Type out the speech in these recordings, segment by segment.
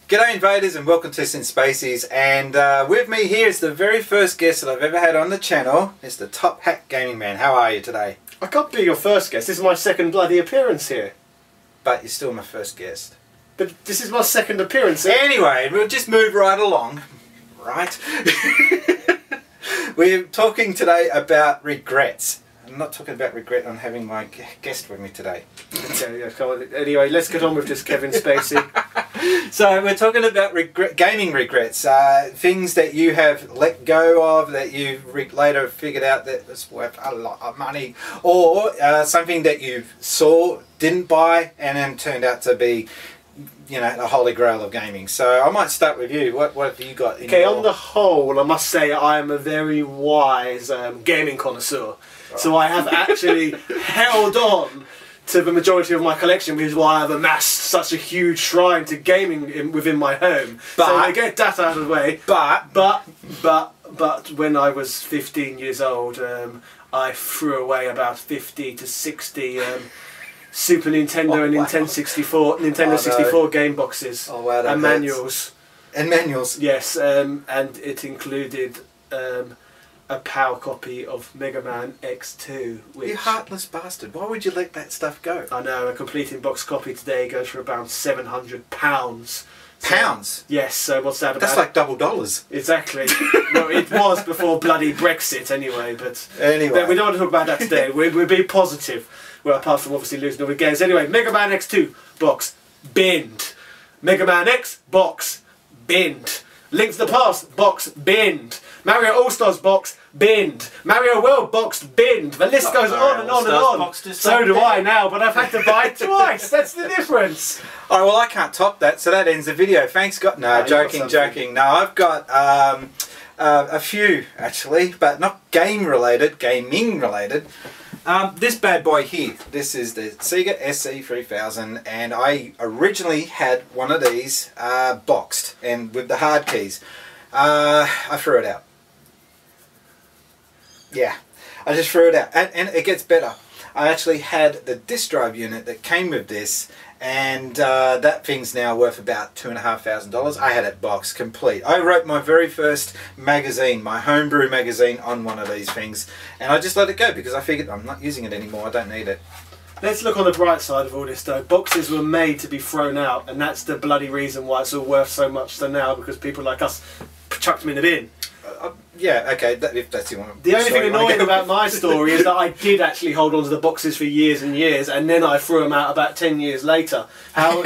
G'day invaders and welcome to Since Spacies, and with me here is the very first guest that I've ever had on the channel. It's the Top Hat Gaming Man. How are you today? I can't be your first guest. This is my second bloody appearance here. But you're still my first guest. But this is my second appearance. Anyway, we'll just move right along. Right? We're talking today about regrets. I'm not talking about regret on having my guest with me today. Okay, yeah, come on. Anyway, let's get on with this Kevin Spacey. So we're talking about gaming regrets, things that you have let go of that you later figured out that it's worth a lot of money, or something that you saw, didn't buy, and then turned out to be, you know, the holy grail of gaming. So I might start with you. What have you got? Okay, on the whole, I must say I am a very wise gaming connoisseur. So I have actually held on to the majority of my collection, which is why I've amassed such a huge shrine to gaming within my home. But, so I get that out of the way. But when I was 15 years old, I threw away about 50 to 60 Super Nintendo and Nintendo 64 game boxes and manuals. And manuals. Yes, and it included a power copy of Mega Man X2. Which, you heartless bastard! Why would you let that stuff go? I know, a complete in-box copy today goes for about £700. Pounds? Yes, so what's that about? That's like double dollars. Exactly. Well, it was before bloody Brexit anyway, but anyway, we don't want to talk about that today. We'll be positive. Well, apart from obviously losing all the games. Anyway, Mega Man X2 box, binned. Mega Man X box, binned. Link to the Past box, binned. Mario All-Stars box, binned. Mario World box, binned. The list goes on and on and on. So do I now, but I've had to buy twice. That's the difference. Alright, well I can't top that, so that ends the video. Thanks, God. No, joking. No, I've got a few actually, but not gaming related. This bad boy here, this is the Sega SC3000, and I originally had one of these boxed and with the hard keys. I threw it out. Yeah, I just threw it out, and it gets better. I actually had the disk drive unit that came with this, and that thing's now worth about $2,500. I had it boxed complete. I wrote my very first magazine, my homebrew magazine, on one of these things, and I just let it go because I figured I'm not using it anymore. I don't need it. Let's look on the bright side of all this though. Boxes were made to be thrown out, and that's the bloody reason why it's all worth so much so now, because people like us chucked them in the bin. Yeah, okay, if that's you want. The only thing annoying about my story is that I did actually hold on to the boxes for years and years, and then I threw them out about 10 years later. How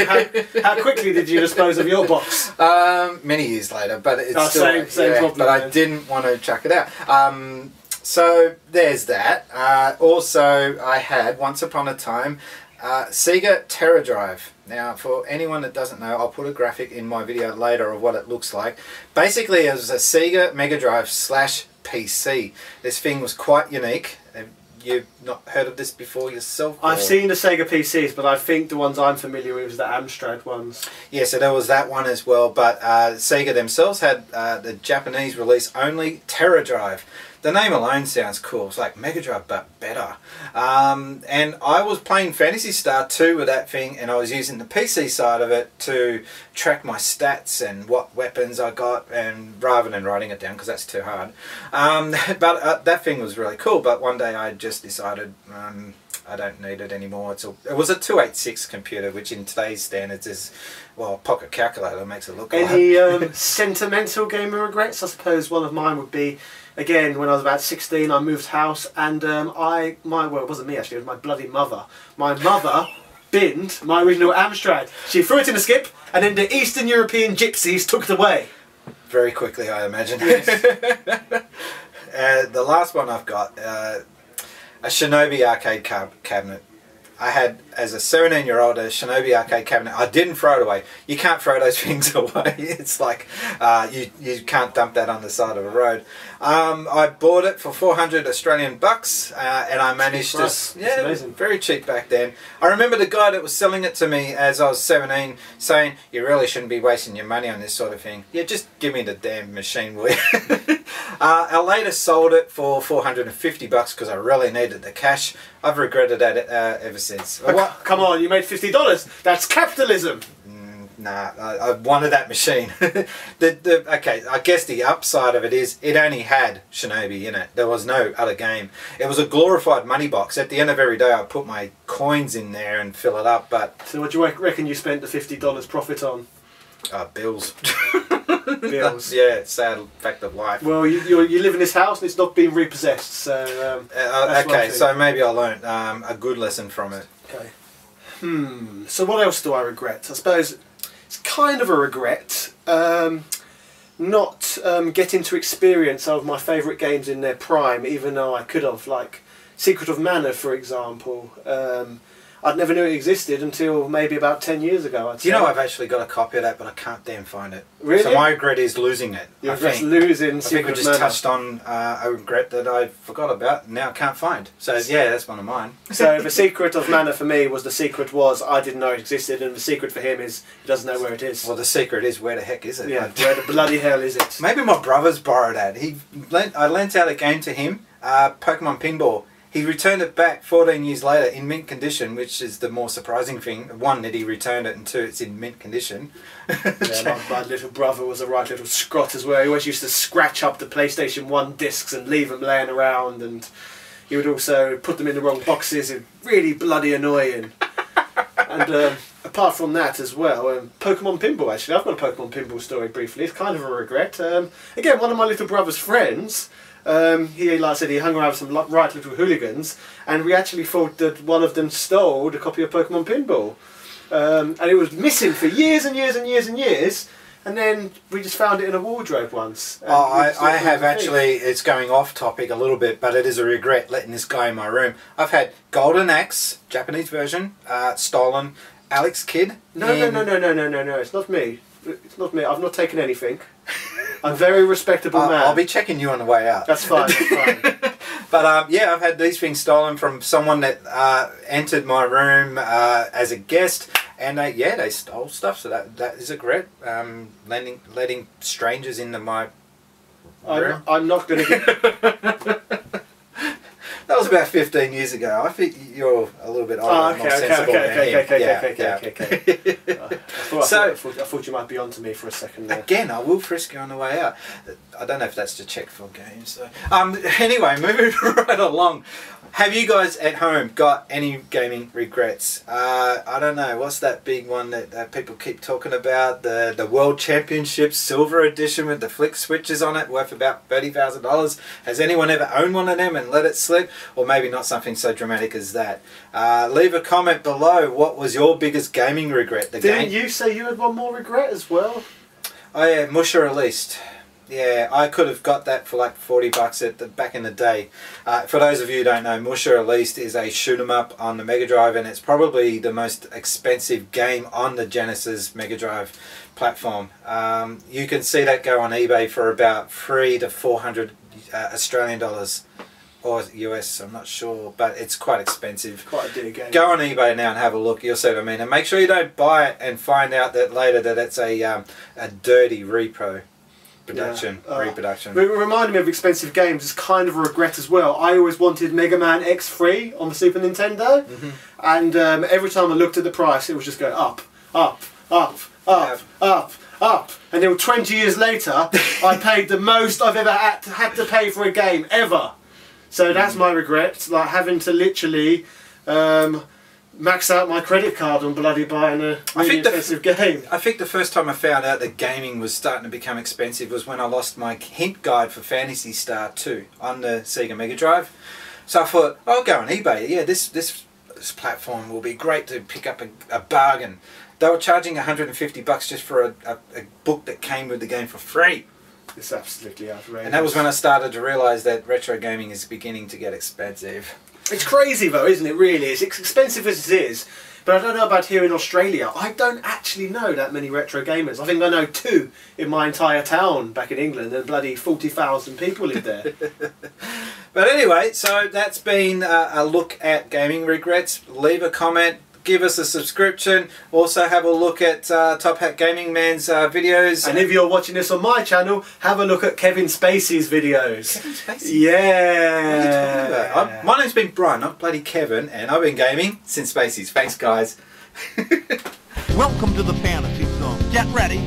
quickly did you dispose of your box? Many years later, but it's still same problem. But I didn't want to chuck it out. So there's that. Also, I had once upon a time Sega Terra Drive. Now, for anyone that doesn't know, I'll put a graphic in my video later of what it looks like. Basically, it was a Sega Mega Drive / PC. This thing was quite unique. Have you not heard of this before yourself? I've seen the Sega PCs, but I think the ones I'm familiar with is the Amstrad ones. Yeah, so there was that one as well, but Sega themselves had the Japanese release only Terra Drive. The name alone sounds cool. It's like Mega Drive, but better. And I was playing Phantasy Star 2 with that thing, and I was using the PC side of it to track my stats and what weapons I got, and rather than writing it down because that's too hard. But that thing was really cool. But one day I just decided I don't need it anymore. It was a 286 computer, which in today's standards is, well, a pocket calculator makes it look like. Any sentimental gaming regrets? I suppose one of mine would be, again, when I was about 16, I moved house, and well, it wasn't me actually, it was my bloody mother. My mother binned my original Amstrad. She threw it in a skip, and then the Eastern European gypsies took it away. Very quickly, I imagine. Yes. The last one I've got, a Shinobi arcade cabinet. I had, as a 17-year-old, a Shinobi arcade cabinet. I didn't throw it away. You can't throw those things away. It's like you can't dump that on the side of a road. I bought it for 400 Australian bucks, and I managed to, yeah, very cheap back then. I remember the guy that was selling it to me as I was 17 saying, "You really shouldn't be wasting your money on this sort of thing. Yeah, just give me the damn machine, will you?" I later sold it for 450 bucks because I really needed the cash. I've regretted that ever since. What? Come on, you made $50. That's capitalism. Nah, I wanted that machine. Okay, I guess the upside of it is it only had Shinobi in it. There was no other game. It was a glorified money box. At the end of every day, I put my coins in there and fill it up. But so, what do you reckon you spent the $50 profit on? Bills. Bills. Yeah, sad fact of life. Well, you live in this house and it's not being repossessed. So okay, so maybe I learned a good lesson from it. Okay. So what else do I regret? I suppose it's kind of a regret not getting to experience some of my favourite games in their prime, even though I could have, like Secret of Mana, for example. I'd never knew it existed until maybe about 10 years ago, I'd say. You know, I've actually got a copy of that, but I can't damn find it. Really? So my regret is losing it. You're just losing Secret of Mana. I think we just touched on a regret that I forgot about, now I can't find. So yeah, that's one of mine. So the Secret of Mana for me was I didn't know it existed, and the secret for him is he doesn't know where it is. Well, the secret is, where the heck is it? Yeah, where the bloody hell is it? Maybe my brother's borrowed it. I lent out a game to him, Pokemon Pinball. He returned it back 14 years later in mint condition, which is the more surprising thing. One, that he returned it, and two, it's in mint condition. Yeah, my little brother was a right little scrot as well. He always used to scratch up the PlayStation 1 discs and leave them laying around, and he would also put them in the wrong boxes. It's really bloody annoying. And apart from that as well, Pokemon Pinball, actually. I've got a Pokemon Pinball story briefly. It's kind of a regret. Again, one of my little brother's friends... he, like I said, he hung around with some right little hooligans, and we actually thought that one of them stole the copy of Pokemon Pinball, and it was missing for years and years and years and years, and then we just found it in a wardrobe once. I have actually, it's going off topic a little bit, but it is a regret letting this guy in my room. I've had Golden Axe, Japanese version, stolen, Alex Kidd. No, it's not me. It's not me. I've not taken anything. I'm a very respectable man. I'll be checking you on the way out. That's fine, that's fine. But yeah, I've had these things stolen from someone that entered my room as a guest, and yeah, they stole stuff. So that is a regret. Letting strangers into my room. I'm not going to get... That was about 15 years ago. I think you're a little bit older and more sensible than him. I thought you might be onto me for a second there. Again, I will frisk you on the way out. I don't know if that's to check for games. So. Anyway, moving right along. Have you guys at home got any gaming regrets? I don't know. What's that big one that people keep talking about? The World Championship Silver Edition with the flick switches on it, worth about $30,000. Has anyone ever owned one of them and let it slip? Or maybe not something so dramatic as that. Leave a comment below. What was your biggest gaming regret? Didn't you say you had one more regret as well? Oh yeah, Musha Released. Yeah, I could have got that for like $40 back in the day. For those of you who don't know, Musha Released is a shoot 'em up on the Mega Drive, and it's probably the most expensive game on the Genesis Mega Drive platform. You can see that go on eBay for about $300 to $400 Australian dollars. Or US, I'm not sure, but it's quite expensive. Quite a dear game. Go on eBay now and have a look, you'll see what I mean. And make sure you don't buy it and find out that later that it's a dirty reproduction. It reminded me of expensive games. It's kind of a regret as well. I always wanted Mega Man X3 on the Super Nintendo, and every time I looked at the price, it was just going up, up, up, up, up, up. And then 20 years later, I paid the most I've ever had to pay for a game, ever. So that's my regret, like having to literally max out my credit card on bloody buying a really expensive game. I think the first time I found out that gaming was starting to become expensive was when I lost my hint guide for Phantasy Star 2 on the Sega Mega Drive. So I thought, I'll go on eBay. Yeah, this platform will be great to pick up a bargain. They were charging $150 just for a book that came with the game for free. It's absolutely outrageous. And that was when I started to realise that retro gaming is beginning to get expensive. It's crazy though, isn't it, really? It's expensive as it is, but I don't know about here in Australia. I don't actually know that many retro gamers. I think I know 2 in my entire town back in England, and bloody 40,000 people live there. But anyway, so that's been a look at gaming regrets. Leave a comment. Give us a subscription. Also have a look at Top Hat Gaming Man's videos. And if you're watching this on my channel, have a look at Kevin Spacey's videos. Kevin Spacey? Yeah. What are you talking about? My name's been Brian, not bloody Kevin, and I've been gaming since Spacies. Thanks guys. Welcome to the fantasy zone. Get ready.